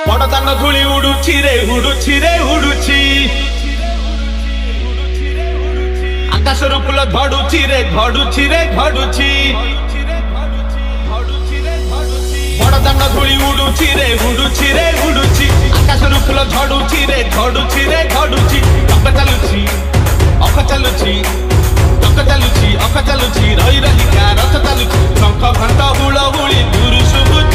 बड़दान धूली उड़ुची रे उड़ुची रे उड़ुची आकाशर फूल झड़ुची रे झड़ुची रे झड़ुची बड़दान धूली उड़ुची रे उड़ुची रे उड़ुची आकाशर फूल झड़ुची रे झड़ुची रे झड़ुची टक चालुची अख चालुची टक चालुची अख चालुची रही रही का रथ चालुची शंख घंट हुलहुली दूर शुभुची।